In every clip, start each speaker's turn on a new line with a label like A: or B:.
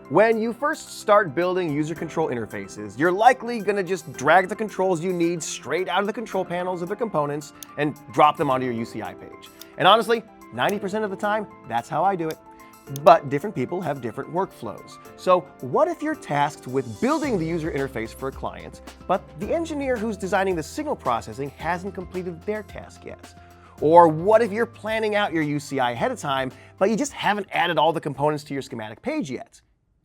A: When you first start building user control interfaces, you're likely going to just drag the controls you need straight out of the control panels of the components and drop them onto your UCI page. And honestly, 90% of the time, that's how I do it. But different people have different workflows. So what if you're tasked with building the user interface for a client, but the engineer who's designing the signal processing hasn't completed their task yet? Or what if you're planning out your UCI ahead of time, but you just haven't added all the components to your schematic page yet?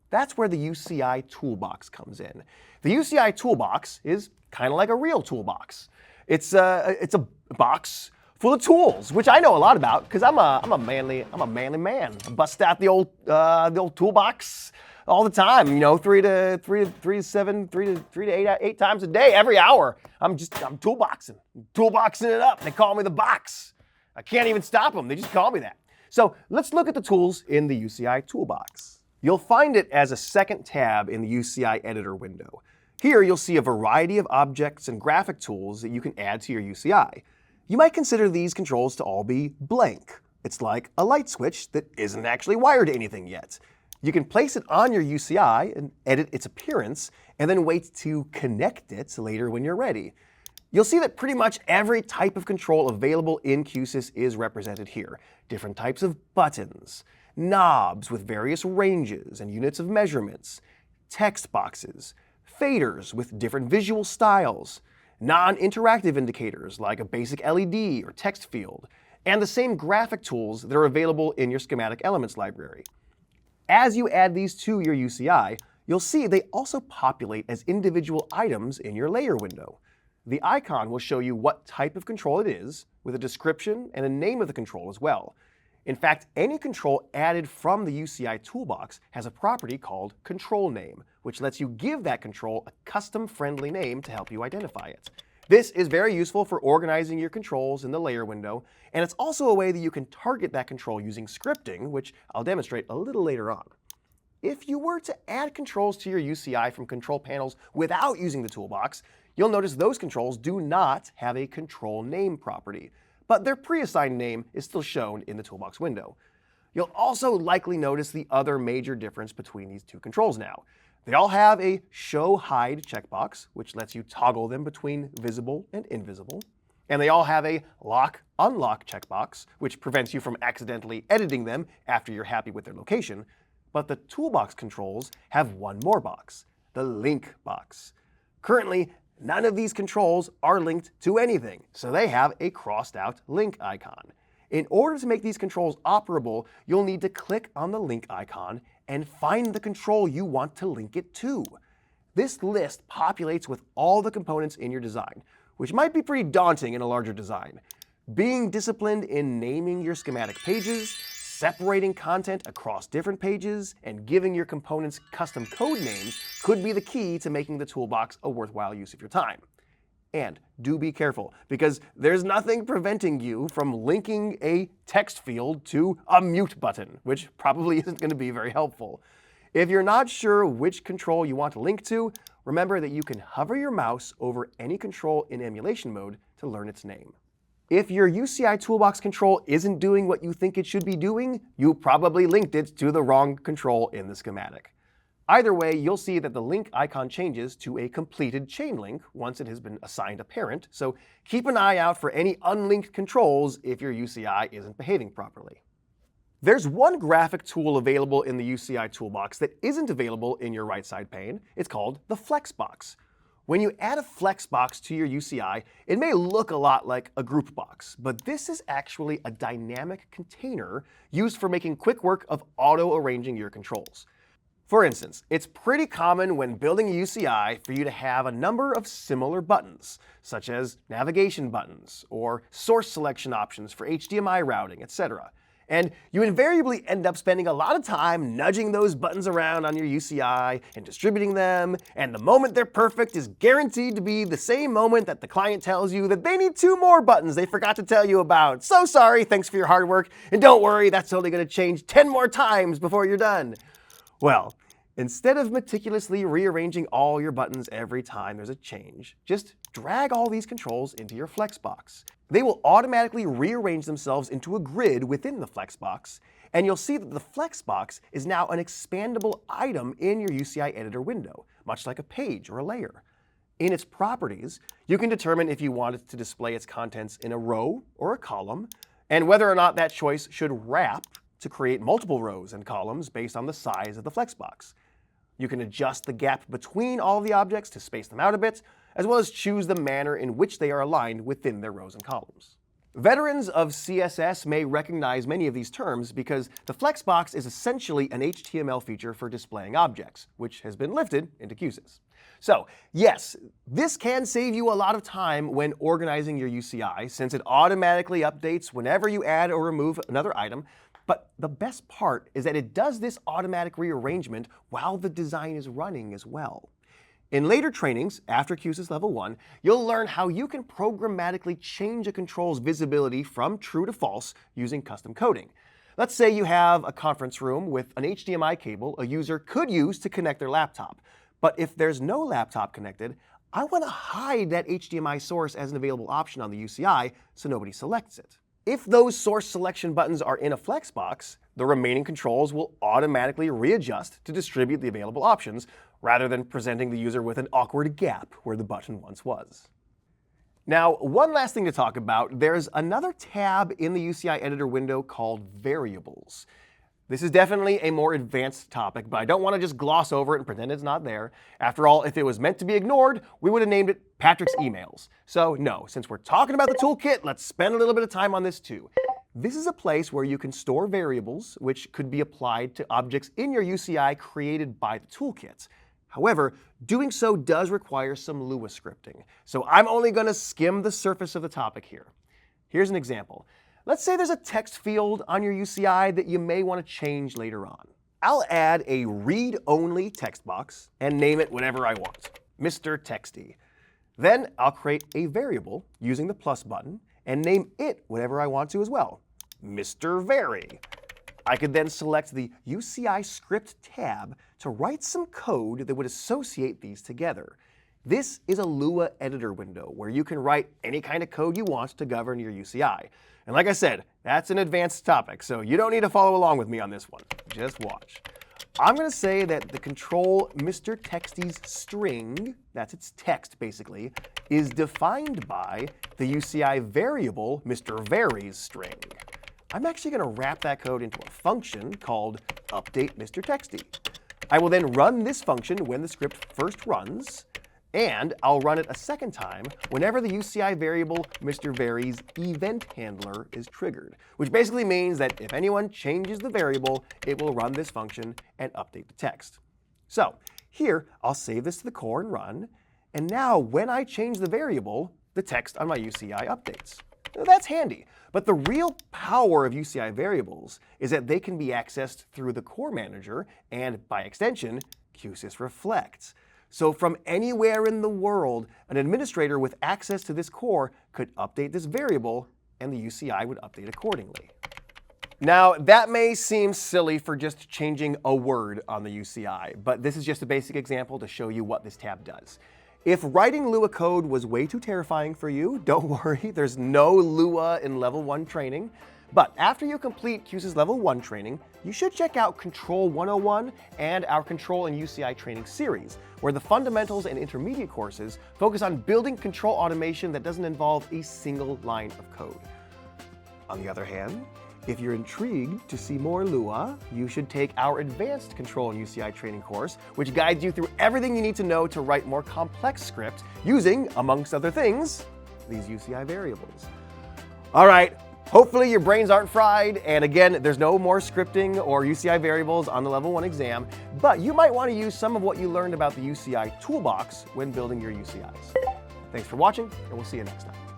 A: That's where the UCI Toolbox comes in. The UCI Toolbox is kind of like a real toolbox. It's a box full of tools, which I know a lot about because I'm a manly man. I bust out the old toolbox all the time. You know, 3 to 8 times a day, every hour. I'm toolboxing it up. They call me the box. I can't even stop them. They just call me that. So let's look at the tools in the UCI Toolbox. You'll find it as a second tab in the UCI editor window. Here you'll see a variety of objects and graphic tools that you can add to your UCI. You might consider these controls to all be blank. It's like a light switch that isn't actually wired to anything yet. You can place it on your UCI and edit its appearance, and then wait to connect it later when you're ready. You'll see that pretty much every type of control available in Q-SYS is represented here. Different types of buttons, knobs with various ranges and units of measurements, text boxes, faders with different visual styles, non-interactive indicators like a basic LED or text field, and the same graphic tools that are available in your schematic elements library. As you add these to your UCI, you'll see they also populate as individual items in your layer window. The icon will show you what type of control it is, with a description and a name of the control as well. In fact, any control added from the UCI Toolbox has a property called control name, which lets you give that control a custom-friendly name to help you identify it. This is very useful for organizing your controls in the layer window, and it's also a way that you can target that control using scripting, which I'll demonstrate a little later on. If you were to add controls to your UCI from control panels without using the toolbox, you'll notice those controls do not have a control name property, but their pre-assigned name is still shown in the toolbox window. You'll also likely notice the other major difference between these two controls now. They all have a Show Hide checkbox, which lets you toggle them between visible and invisible. And they all have a Lock Unlock checkbox, which prevents you from accidentally editing them after you're happy with their location. But the toolbox controls have one more box, the Link box. Currently, none of these controls are linked to anything, so they have a crossed out link icon. In order to make these controls operable, you'll need to click on the link icon and find the control you want to link it to. This list populates with all the components in your design, which might be pretty daunting in a larger design. Being disciplined in naming your schematic pages, separating content across different pages, and giving your components custom code names could be the key to making the toolbox a worthwhile use of your time. And do be careful, because there's nothing preventing you from linking a text field to a mute button, which probably isn't going to be very helpful. If you're not sure which control you want to link to, remember that you can hover your mouse over any control in emulation mode to learn its name. If your UCI Toolbox control isn't doing what you think it should be doing, you probably linked it to the wrong control in the schematic. Either way, you'll see that the link icon changes to a completed chain link once it has been assigned a parent, so keep an eye out for any unlinked controls if your UCI isn't behaving properly. There's one graphic tool available in the UCI Toolbox that isn't available in your right side pane. It's called the Flexbox. When you add a Flexbox to your UCI, it may look a lot like a group box, but this is actually a dynamic container used for making quick work of auto-arranging your controls. For instance, it's pretty common when building a UCI for you to have a number of similar buttons, such as navigation buttons or source selection options for HDMI routing, etc. And you invariably end up spending a lot of time nudging those buttons around on your UCI and distributing them, and the moment they're perfect is guaranteed to be the same moment that the client tells you that they need 2 more buttons they forgot to tell you about. So sorry, thanks for your hard work, and don't worry, that's only going to change 10 more times before you're done. Well, Instead of meticulously rearranging all your buttons every time there's a change, just drag all these controls into your Flexbox. They will automatically rearrange themselves into a grid within the Flexbox, and you'll see that the Flexbox is now an expandable item in your UCI editor window, much like a page or a layer. In its properties, you can determine if you want it to display its contents in a row or a column, and whether or not that choice should wrap to create multiple rows and columns based on the size of the Flexbox. You can adjust the gap between all of the objects to space them out a bit, as well as choose the manner in which they are aligned within their rows and columns. Veterans of CSS may recognize many of these terms because the Flexbox is essentially an HTML feature for displaying objects, which has been lifted into Q-SYS. So, yes, this can save you a lot of time when organizing your UCI, since it automatically updates whenever you add or remove another item. But the best part is that it does this automatic rearrangement while the design is running as well. In later trainings, after Q-SYS Level 1, you'll learn how you can programmatically change a control's visibility from true to false using custom coding. Let's say you have a conference room with an HDMI cable a user could use to connect their laptop. But if there's no laptop connected, I want to hide that HDMI source as an available option on the UCI so nobody selects it. If those source selection buttons are in a Flexbox, the remaining controls will automatically readjust to distribute the available options, rather than presenting the user with an awkward gap where the button once was. Now, one last thing to talk about, there's another tab in the UCI editor window called Variables. This is definitely a more advanced topic, but I don't want to just gloss over it and pretend it's not there. After all, if it was meant to be ignored, we would have named it Patrick's Emails. So no, since we're talking about the toolkit, let's spend a little bit of time on this too. This is a place where you can store variables, which could be applied to objects in your UCI created by the toolkit. However, doing so does require some Lua scripting. So I'm only going to skim the surface of the topic here. Here's an example. Let's say there's a text field on your UCI that you may want to change later on. I'll add a read-only text box and name it whatever I want, Mr. Texty. Then I'll create a variable using the plus button and name it whatever I want to as well, Mr. Very. I could then select the UCI script tab to write some code that would associate these together. This is a Lua editor window where you can write any kind of code you want to govern your UCI. And like I said, that's an advanced topic, so you don't need to follow along with me on this one. Just watch. I'm going to say that the control Mr. Texty's string, that's its text basically, is defined by the UCI variable Mr. Very's string. I'm actually going to wrap that code into a function called update Mr. Texty. I will then run this function when the script first runs, and I'll run it a second time whenever the UCI variable Mr. Very's event handler is triggered, which basically means that if anyone changes the variable, it will run this function and update the text. So here, I'll save this to the core and run, and now when I change the variable, the text on my UCI updates. Now, that's handy, but the real power of UCI variables is that they can be accessed through the core manager and, by extension, Q-SYS Reflects. So from anywhere in the world, an administrator with access to this core could update this variable, and the UCI would update accordingly. Now, that may seem silly for just changing a word on the UCI, but this is just a basic example to show you what this tab does. If writing Lua code was way too terrifying for you, don't worry, there's no Lua in Level 1 training. But after you complete Q-SYS Level 1 training, you should check out Control 101 and our Control and UCI training series, where the fundamentals and intermediate courses focus on building control automation that doesn't involve a single line of code. On the other hand, if you're intrigued to see more Lua, you should take our Advanced Control and UCI training course, which guides you through everything you need to know to write more complex scripts using, amongst other things, these UCI variables. All right. Hopefully your brains aren't fried, and again, there's no more scripting or UCI variables on the Level 1 exam, but you might want to use some of what you learned about the UCI Toolbox when building your UCIs. Thanks for watching, and we'll see you next time.